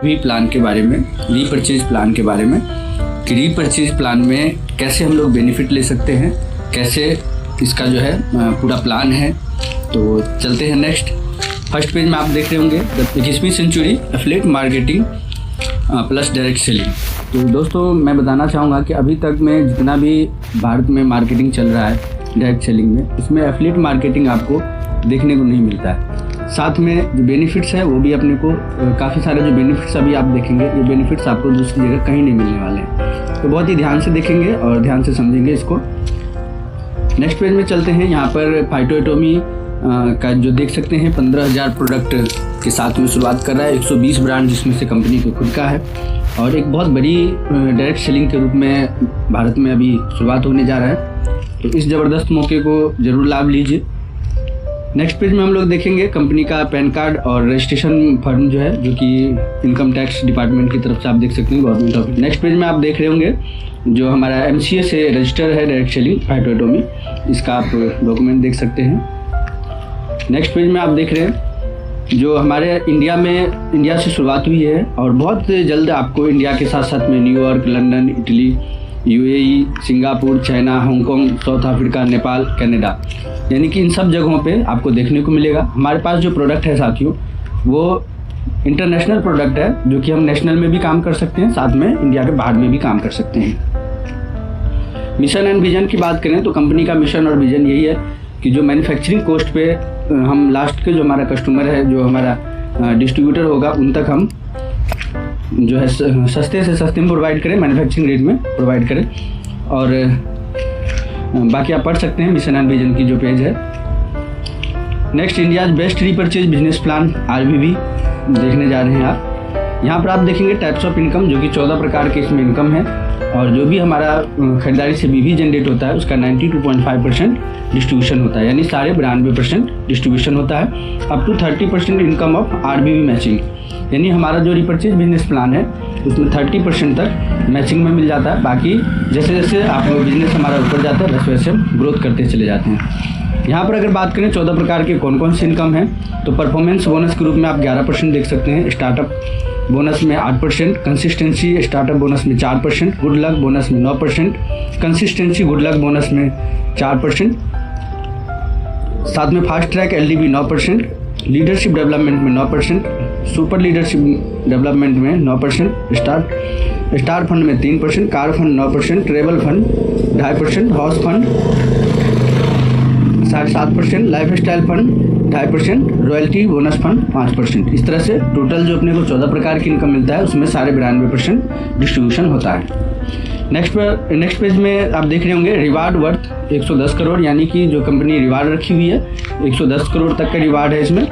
We plan के बारे में, रीपरचेज प्लान के बारे में कि रीपरचेज प्लान में कैसे हम लोग बेनिफिट ले सकते हैं, कैसे इसका जो है पूरा प्लान है। तो चलते हैं नेक्स्ट। फर्स्ट पेज में आप देख रहे होंगे 21वीं century affiliate marketing plus direct selling. तो दोस्तों मैं बताना चाहूँगा कि अभी तक में जितना भी भारत में मार्केटिंग चल रहा है डायरेक्ट सेलिंग में, इसमें एफिलिएट मार्केटिंग आपको देखने को नहीं मिलता है। साथ में जो बेनिफिट्स है वो भी अपने को काफ़ी सारे जो बेनिफिट्स अभी आप देखेंगे, ये बेनिफिट्स आपको दूसरी जगह कहीं नहीं मिलने वाले हैं। तो बहुत ही ध्यान से देखेंगे और ध्यान से समझेंगे इसको। नेक्स्ट पेज में चलते हैं। यहाँ पर फाइटोएटोमी का जो देख सकते हैं 15,000 प्रोडक्ट के साथ में शुरुआत कर रहा है, 120 ब्रांड जिसमें से कंपनी को खुद का है और एक बहुत बड़ी डायरेक्ट सेलिंग के रूप में भारत में अभी शुरुआत होने जा रहा है। तो इस ज़बरदस्त मौके को ज़रूर लाभ लीजिए। नेक्स्ट पेज में हम लोग देखेंगे कंपनी का पैन कार्ड और रजिस्ट्रेशन फॉर्म जो है, जो कि इनकम टैक्स डिपार्टमेंट की तरफ से आप देख सकते हैं, गवर्नमेंट ऑफिस। नेक्स्ट पेज में आप देख रहे होंगे जो हमारा MCA से रजिस्टर है डायरेक्ट सेलिंग फाइटोएटोमी, इसका आप डॉक्यूमेंट देख सकते हैं। नेक्स्ट पेज में आप देख रहे हैं जो हमारे इंडिया से शुरुआत हुई है और बहुत जल्द आपको इंडिया के साथ साथ में New York, London, Italy, UAE, Singapore, China, Hong Kong, south Africa, Nepal, Canada, यानी कि इन सब जगहों पे आपको देखने को मिलेगा। हमारे पास जो प्रोडक्ट है साथियों वो इंटरनेशनल प्रोडक्ट है, जो कि हम नेशनल में भी काम कर सकते हैं, साथ में इंडिया के बाहर में भी काम कर सकते हैं। मिशन एंड विजन की बात करें तो कंपनी का मिशन और विजन यही है कि जो मैन्युफैक्चरिंग कॉस्ट पे हम लास्ट के जो हमारा कस्टमर है, जो हमारा डिस्ट्रीब्यूटर होगा, उन तक हम जो है सस्ते से सस्ते में प्रोवाइड करें, मैन्युफैक्चरिंग रेट में प्रोवाइड करें। और बाकी आप पढ़ सकते हैं मिशन एंड विजन की जो पेज है। Next, India's best repurchase business plan RBB देखने जा रहे हैं आप। यहाँ पर आप देखेंगे टाइप्स ऑफ इनकम, जो कि 14 प्रकार के इसमें इनकम है और जो भी हमारा खरीदारी से BV जनरेट होता है उसका 92.5% डिस्ट्रीब्यूशन होता है, यानी 92% डिस्ट्रीब्यूशन होता है। Up to 30% income of RBB matching, यानी हमारा जो रिपरचेज बिजनेस प्लान है उसमें 30% तक मैचिंग में मिल जाता है। बाकी जैसे जैसे आप बिजनेस हमारा ऊपर जाता है वैसे वैसे हम ग्रोथ करते चले जाते हैं। यहाँ पर अगर बात करें 14 प्रकार के कौन कौन से इनकम है, तो परफॉर्मेंस बोनस के रूप में आप 11% देख सकते हैं, स्टार्टअप बोनस में 8%, कंसिस्टेंसी स्टार्टअप बोनस में 4%, गुड लक बोनस में 9%, कंसिस्टेंसी गुड लक बोनस में 4%, साथ में fast track LDB 9%, leadership development में 9%, सुपर लीडरशिप डेवलपमेंट में 9%, स्टार फंड में 3%, car fund 9%, travel fund 2.5%, house fund 7.5%, life style fund 2.5%, royalty bonus fund 5%। इस तरह से टोटल जो अपने को 14 प्रकार की इनकम मिलता है उसमें 92% डिस्ट्रीब्यूशन होता है। नेक्स्ट पेज में आप देख रहे होंगे रिवार्ड वर्थ 110 करोड़, यानी कि जो कंपनी रिवार्ड रखी हुई है 110 करोड़ तक का रिवार्ड है इसमें।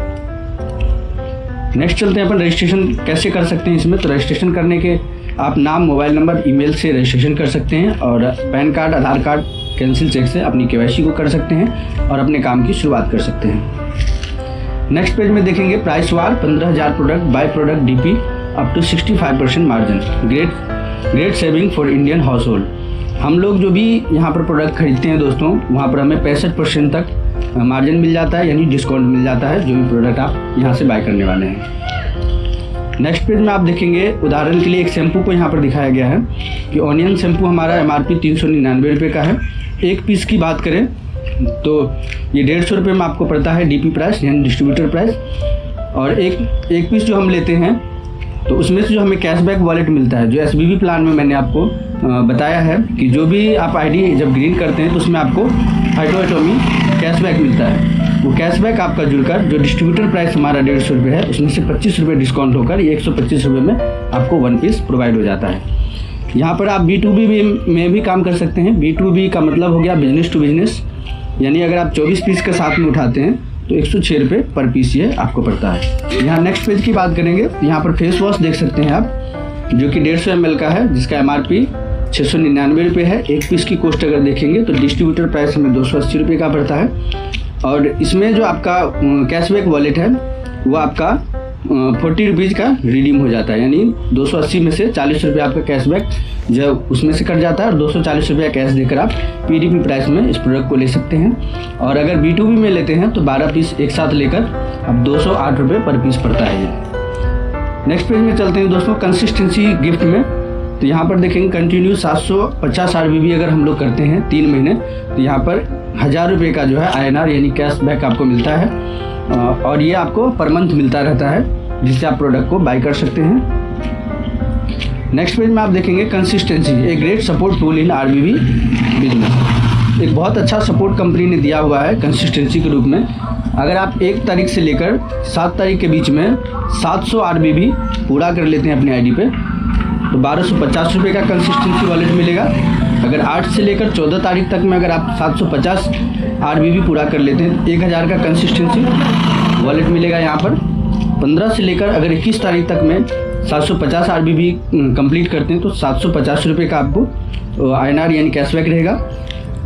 नेक्स्ट चलते हैं अपन रजिस्ट्रेशन कैसे कर सकते हैं इसमें। तो रजिस्ट्रेशन करने के आप नाम, मोबाइल नंबर, ईमेल से रजिस्ट्रेशन कर सकते हैं और पैन कार्ड, आधार कार्ड, कैंसिल चेक से अपनी KYC को कर सकते हैं और अपने काम की शुरुआत कर सकते हैं। नेक्स्ट पेज में देखेंगे price war 15,000 product by product DP up to 65% margin, great saving for Indian household. हम लोग जो भी यहाँ पर प्रोडक्ट खरीदते हैं दोस्तों, वहाँ पर हमें 65% तक मार्जिन मिल जाता है, यानी डिस्काउंट मिल जाता है जो भी प्रोडक्ट आप यहाँ से बाय करने वाले हैं। नेक्स्ट पेज में आप देखेंगे उदाहरण के लिए एक शैम्पू को यहाँ पर दिखाया गया है कि ऑनियन शैम्पू हमारा MRP 399 रुपये का है। एक पीस की बात करें तो ये 150 रुपये में आपको पड़ता है DP प्राइस, यानी डिस्ट्रीब्यूटर प्राइस। और एक पीस जो हम लेते हैं तो उसमें से जो हमें कैशबैक वॉलेट मिलता है, जो SBB प्लान में मैंने आपको बताया है कि जो भी आप ID जब ग्रीन करते हैं तो उसमें आपको फाइटोएटोमी कैशबैक मिलता है। वो कैशबैक आपका जुड़कर जो डिस्ट्रीब्यूटर प्राइस हमारा 150 रुपये है उसमें से 25 रुपये डिस्काउंट होकर ये 125 रुपये में आपको 1 पीस प्रोवाइड हो जाता है। यहाँ पर आप B2B में भी काम कर सकते हैं। B2B का मतलब हो गया बिजनेस टू बिजनेस, यानी अगर आप 24 पीस के साथ में उठाते हैं तो 106 रुपये पर पीस ये आपको पड़ता है। यहाँ नेक्स्ट पेज की बात करेंगे, यहाँ पर फेस वॉश देख सकते हैं आप, जो कि 150 ml का है, जिसका MRP 699 रुपये है। एक पीस की कॉस्ट अगर देखेंगे तो डिस्ट्रीब्यूटर प्राइस हमें 280 रुपये का पड़ता है। और इसमें जो आपका कैशबैक वॉलेट है वो आपका 40 रुपीज़ का रिडीम हो जाता है, यानी 280 में से 40 रुपये आपका कैशबैक जब उसमें से कट जाता है और 240 रुपया कैश देकर आप PDP प्राइस में इस प्रोडक्ट को ले सकते हैं। और अगर B2B में लेते हैं तो 12 पीस एक साथ लेकर अब 208 रुपये पर पीस पड़ता है ये। नेक्स्ट पेज में चलते हैं दोस्तों कंसिस्टेंसी गिफ्ट में। तो यहाँ पर देखेंगे कंटिन्यू 750 RBB अगर हम लोग करते हैं 3 महीने, तो यहाँ पर 1000 रुपये का जो है INR यानी कैशबैक आपको मिलता है, और ये आपको पर मंथ मिलता रहता है, जिससे आप प्रोडक्ट को बाय कर सकते हैं। नेक्स्ट पेज में आप देखेंगे consistency, a great support tool in RBB business. एक बहुत अच्छा सपोर्ट कंपनी ने दिया हुआ है कंसिस्टेंसी के रूप में। अगर आप 1 तारीख से लेकर 7 तारीख के बीच में 700 RBB पूरा कर लेते हैं अपने आईडी पे, तो 1250 रुपये का कंसिस्टेंसी वॉलेट मिलेगा। अगर 8 से लेकर 14 तारीख तक में अगर आप 750 RBB पूरा कर लेते हैं, 1000 का कंसिस्टेंसी वॉलेट मिलेगा यहाँ पर। 15 से लेकर अगर 21 तारीख तक में 750 RBB कंप्लीट करते हैं, तो 750 रुपये का आपको INR यानी कैशबैक रहेगा।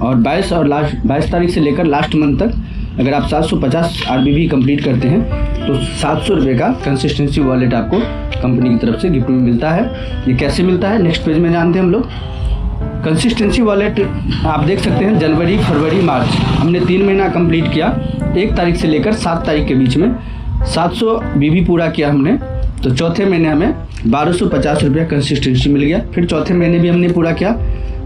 और 22 तारीख से लेकर लास्ट मंथ तक अगर आप 750 RBB कंप्लीट करते हैं, तो 700 रुपये का कंसिस्टेंसी वॉलेट आपको कंपनी की तरफ से गिफ्ट में मिलता है। ये कैसे मिलता है नेक्स्ट पेज में जानते हैं हम लोग। कंसिस्टेंसी वॉलेट आप देख सकते हैं जनवरी, फरवरी, मार्च हमने 3 महीना कंप्लीट किया। 1 तारीख से लेकर 7 तारीख के बीच में 700 BB पूरा किया हमने, तो चौथे महीने हमें 1250 रुपया कंसिस्टेंसी मिल गया। फिर चौथे महीने भी हमने पूरा किया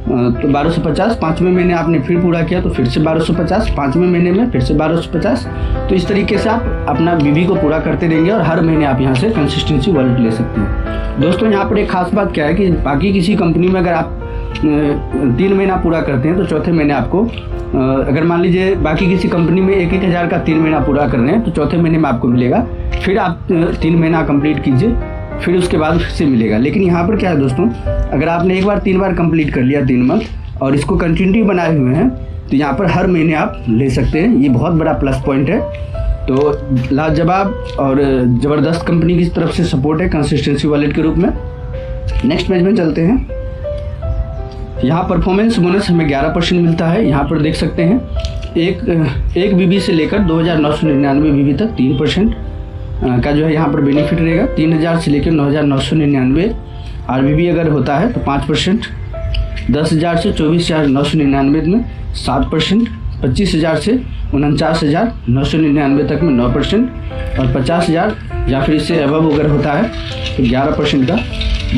तो 1250, 5वें महीने आपने फिर पूरा किया तो फिर से 1250, 5वें महीने में फिर से 1250। तो इस तरीके से आप अपना BB को पूरा करते रहेंगे और हर महीने आप यहाँ से कंसिस्टेंसी वॉलेट ले सकते हैं। दोस्तों यहाँ पर एक खास बात क्या है कि बाकी किसी कंपनी में अगर आप 3 महीना पूरा करते हैं, तो चौथे महीने आपको अगर मान लीजिए बाकी किसी कंपनी में 1-1000 का 3 महीना पूरा कर रहे हैं, तो चौथे महीने में आपको मिलेगा। फिर आप 3 महीना कंप्लीट कीजिए, फिर उसके बाद फिर से मिलेगा। लेकिन यहाँ पर क्या है दोस्तों, अगर आपने 3 बार कंप्लीट कर लिया 3 मंथ और इसको कंटिन्यू बनाए हुए हैं, तो यहाँ पर हर महीने आप ले सकते हैं। ये बहुत बड़ा प्लस पॉइंट है। तो लाजवाब और ज़बरदस्त कंपनी की तरफ से सपोर्ट है कंसिस्टेंसी वॉलेट के रूप में। नेक्स्ट पेज में चलते हैं। यहाँ परफॉर्मेंस बोनस हमें 11% मिलता है। यहाँ पर देख सकते हैं एक BB से लेकर 2999 BB तक 3% का जो है यहाँ पर बेनिफिट रहेगा। 3000 से लेकर 9999 RBB अगर होता है तो 5%, 10,000 से 24,999 में 7%, 25,000 से 49,999 तक में 9%, और 50,000 या फिर इससे अबव अगर होता है तो 11% का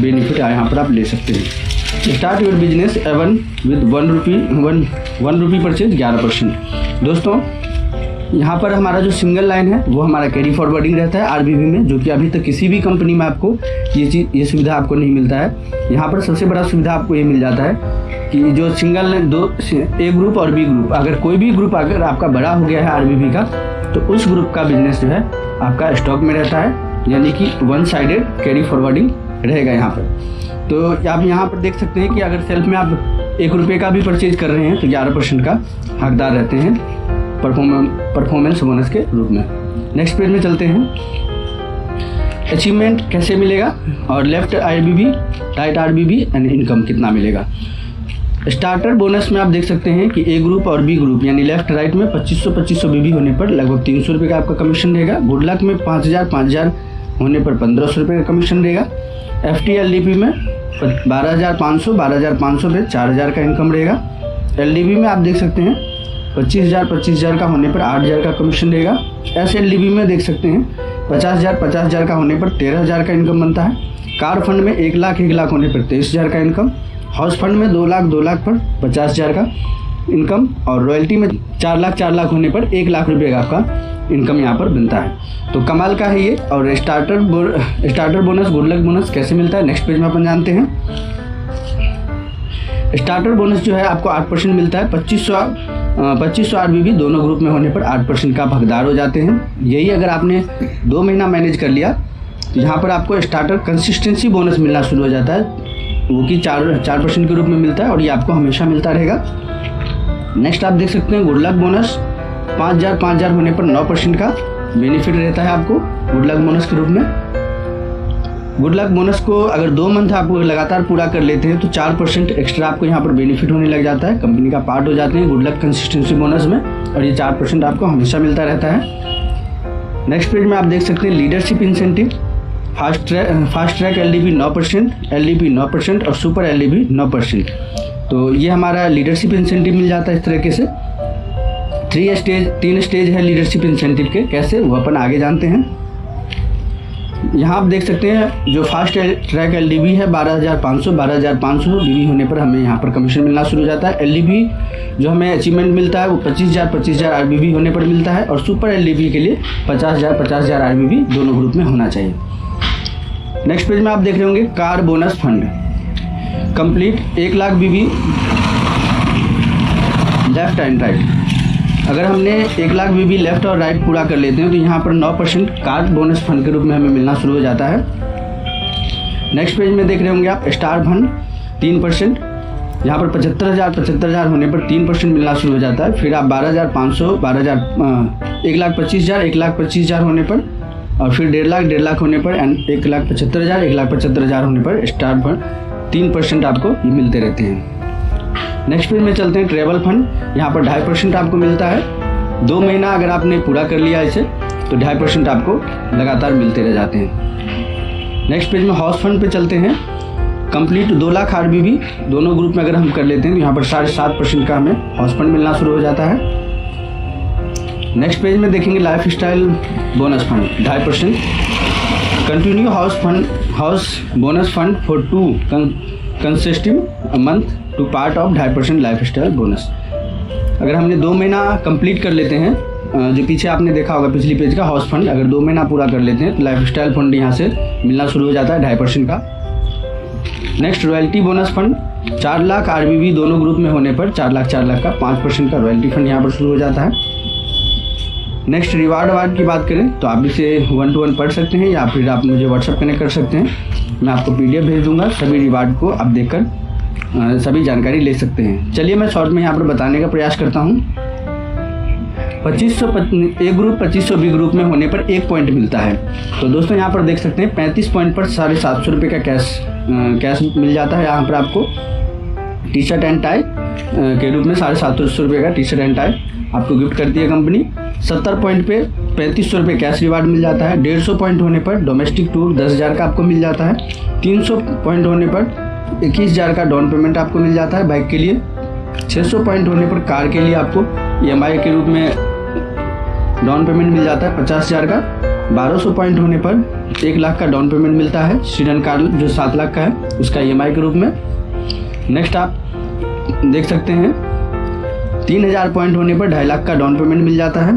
बेनिफिट यहाँ पर आप ले सकते हैं। Start your business even with 1 rupee purchase 11%। दोस्तों यहाँ पर हमारा जो सिंगल लाइन है वो हमारा कैरी फॉरवर्डिंग रहता है RBB में, जो कि अभी तक किसी भी कंपनी में आपको ये सुविधा आपको नहीं मिलता है। यहाँ पर सबसे बड़ा सुविधा आपको ये मिल जाता है कि जो सिंगल लाइन A ग्रुप और B ग्रुप, अगर कोई भी ग्रुप अगर आपका बड़ा हो गया है RBB का, तो उस ग्रुप का बिजनेस जो है आपका स्टॉक में रहता है, यानी कि 1 साइडेड कैरी फॉरवर्डिंग रहेगा यहाँ पर। तो आप यहाँ पर देख सकते हैं कि अगर सेल्फ में आप 1 रुपये का भी परचेज कर रहे हैं तो 11% का हकदार रहते हैं परफॉर्मेंस बोनस के रूप में। नेक्स्ट पेज में चलते हैं। अचीवमेंट कैसे मिलेगा और left RBB, right RBB and income कितना मिलेगा। स्टार्टर बोनस में आप देख सकते हैं कि A ग्रुप और B ग्रुप यानी लेफ्ट राइट में 2500 BB होने पर लगभग 300 रुपये का आपका कमीशन रहेगा। गुड लक में 5000 होने पर 1500 रुपये का कमीशन रहेगा। FT LDP में 12,500 पे 4,000 का इनकम रहेगा। LDB में आप देख सकते हैं 25,000 का होने पर 8,000 का कमीशन रहेगा। SLDB में देख सकते हैं 50,000 का होने पर 13,000 का इनकम बनता है। कार फंड में 1 लाख होने पर 23,000 का इनकम। हाउस फंड में 2 लाख पर 50,000 का इनकम। और रॉयल्टी में 4 लाख होने पर 1 लाख रुपये का आपका इनकम यहाँ पर बनता है। तो कमाल का है ये। और starter bonus, good luck bonus कैसे मिलता है नेक्स्ट पेज में अपन जानते हैं। स्टार्टर बोनस जो है आपको 8% मिलता है। 2500 RBB दोनों ग्रुप में होने पर 8% का आप हकदार हो जाते हैं। यही अगर आपने 2 महीना मैनेज कर लिया तो यहाँ पर आपको स्टार्टर कंसिस्टेंसी बोनस मिलना शुरू हो जाता है, वो कि 4% के रूप में मिलता है और ये आपको हमेशा मिलता रहेगा। नेक्स्ट आप देख सकते हैं गुड लक बोनस 5,000 होने पर 9% का बेनिफिट रहता है आपको गुड लक बोनस के रूप में। गुड लक बोनस को अगर 2 मंथ आप लगातार पूरा कर लेते हैं तो 4% एक्स्ट्रा आपको यहाँ पर बेनिफिट होने लग जाता है, कंपनी का पार्ट हो जाते हैं गुड लक कंसिस्टेंसी बोनस में, और ये 4% आपको हमेशा मिलता रहता है। नेक्स्ट पेज में आप देख सकते हैं leadership incentive, fast track LDP 9%, LDP 9% और सुपर LDP 9%। तो ये हमारा लीडरशिप इंसेंटिव मिल जाता है इस तरीके से। 3 स्टेज है लीडरशिप इंसेंटिव के, कैसे वो अपन आगे जानते हैं। यहाँ आप देख सकते हैं जो फास्ट ट्रैक LDV है 12,500 BV होने पर हमें यहाँ पर कमीशन मिलना शुरू हो जाता है। LDV जो हमें अचीवमेंट मिलता है वो 25,000 RBV होने पर मिलता है, और सुपर LDV के लिए 50,000 RBV दोनों ग्रुप में होना चाहिए। नेक्स्ट पेज में आप देख रहे होंगे car bonus fund complete 1 lakh BV left and right. अगर हमने 1 लाख BV लेफ्ट और राइट पूरा कर लेते हैं तो यहाँ पर 9% कार बोनस फंड के रूप में हमें मिलना शुरू हो जाता है। नेक्स्ट पेज में देख रहे होंगे आप स्टार फंड 3%, यहाँ पर 75,000 होने पर 3% मिलना शुरू हो जाता है। फिर आप 12,500 1,25,000 होने पर, और फिर 1.5 लाख होने पर एंड 1,75,000 होने पर स्टार फंड 3% आपको ये मिलते रहते हैं। नेक्स्ट पेज में चलते हैं ट्रेवल फंड, यहाँ पर 2.5% आपको मिलता है। 2 महीना अगर आपने पूरा कर लिया इसे तो 2.5% आपको लगातार मिलते रह जाते हैं। नेक्स्ट पेज में हाउस फंड पे चलते हैं। कंप्लीट 2 लाख RBV दोनों ग्रुप में अगर हम कर लेते हैं तो यहाँ पर 7.5% का हमें हाउस फंड मिलना शुरू हो जाता है। नेक्स्ट पेज में देखेंगे lifestyle bonus fund 2.5%। Continue house bonus fund for 2 consecutive month two part of 2.5% lifestyle bonus. अगर हमने 2 महीना कंप्लीट कर लेते हैं, जो पीछे आपने देखा होगा पिछली पेज का हाउस फंड, अगर 2 महीना पूरा कर लेते हैं तो लाइफ स्टाइल फंड यहाँ से मिलना शुरू हो जाता है 2.5% का। Next royalty bonus fund 4 lakh RBV दोनों ग्रुप में होने पर 4 लाख का 5% का रॉयल्टी फंड यहाँ पर शुरू हो जाता है। नेक्स्ट रिवार्ड अवार्ड की बात करें तो आप इसे 1-to-1 पढ़ सकते हैं या फिर आप मुझे व्हाट्सएप कनेक्ट कर सकते हैं, मैं आपको PDF भेज दूंगा। सभी रिवार्ड को आप देखकर सभी जानकारी ले सकते हैं। चलिए मैं शॉर्ट में यहाँ पर बताने का प्रयास करता हूँ। 2500 A ग्रुप 2500 B ग्रुप में होने पर 1 पॉइंट मिलता है। तो दोस्तों यहाँ पर देख सकते हैं 35 पॉइंट पर 750 रुपये का कैश मिल जाता है। यहाँ पर आपको टी शर्ट एंड टाई के रूप में 750 रुपये का टी शर्ट एंड टाई आपको गिफ्ट करती है कंपनी। 70 पॉइंट पे 3500 रुपये कैश रिवार्ड मिल जाता है। 150 पॉइंट होने पर डोमेस्टिक टूर 10,000 का आपको मिल जाता है। 300 पॉइंट होने पर 21,000 का डाउन पेमेंट आपको मिल जाता है बाइक के लिए। 600 पॉइंट होने पर कार के लिए आपको EMI के रूप में डाउन पेमेंट मिल जाता है 50,000 का। 1200 पॉइंट होने पर 1 लाख का डाउन पेमेंट मिलता है। सीडन कार जो 7 लाख का है उसका EMI के रूप में। नेक्स्ट आप देख सकते हैं 3,000 पॉइंट होने पर 2.5 लाख का डाउन पेमेंट मिल जाता है।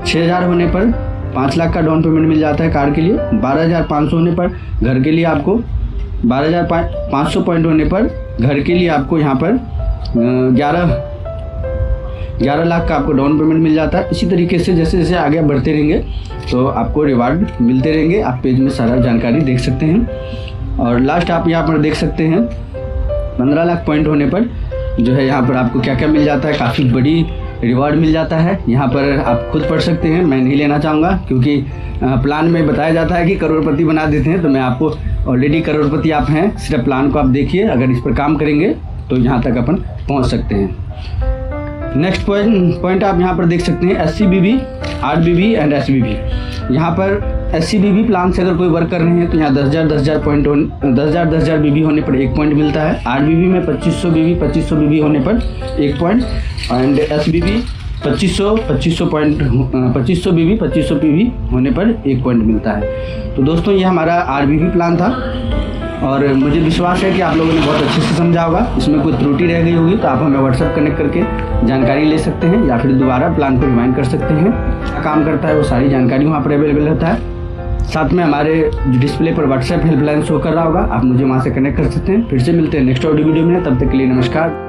6,000 होने पर 5 लाख का डाउन पेमेंट मिल जाता है कार के लिए। 12,500 होने पर घर के लिए आपको 12,500 पॉइंट होने पर घर के लिए आपको यहाँ पर 11 लाख का आपको डाउन पेमेंट मिल जाता है। इसी तरीके से जैसे जैसे आगे बढ़ते रहेंगे तो आपको रिवार्ड मिलते रहेंगे। आप पेज में सारा जानकारी देख सकते हैं। और लास्ट आप यहाँ पर देख सकते हैं 15 लाख पॉइंट होने पर जो है यहाँ पर आपको क्या क्या मिल जाता है। काफ़ी बड़ी रिवार्ड मिल जाता है। यहाँ पर आप खुद पढ़ सकते हैं, मैं नहीं लेना चाहूँगा क्योंकि प्लान में बताया जाता है कि करोड़पति बना देते हैं। तो मैं आपको ऑलरेडी करोड़पति आप हैं, सिर्फ प्लान को आप देखिए, अगर इस पर काम करेंगे तो यहाँ तक अपन पहुँच सकते हैं। नेक्स्ट पॉइंट आप यहाँ पर देख सकते हैं SCBB, RBB एंड SBB। यहाँ पर SCBB प्लान से अगर कोई वर्क कर रहे हैं तो यहाँ 10,000 पॉइंट 10,000 BB होने पर 1 पॉइंट मिलता है। RBB में 2500 BB होने पर 1 पॉइंट एंड SBB 2500 BB होने पर 1 पॉइंट मिलता है। तो दोस्तों ये हमारा RBB प्लान था और मुझे विश्वास है कि आप लोगों ने बहुत अच्छे से समझा होगा। इसमें कोई त्रुटि रह गई होगी तो आप हमें व्हाट्सएप कनेक्ट करके जानकारी ले सकते हैं या फिर दोबारा प्लान को रिमाइंड कर सकते हैं। क्या काम करता है वो सारी जानकारी वहाँ पर अवेलेबल रहता है। साथ में हमारे डिस्प्ले पर व्हाट्सएप हेल्पलाइन शो कर रहा होगा, आप मुझे वहाँ से कनेक्ट कर सकते हैं। फिर से मिलते हैं नेक्स्ट ऑडियो वीडियो में, तब तक के लिए नमस्कार।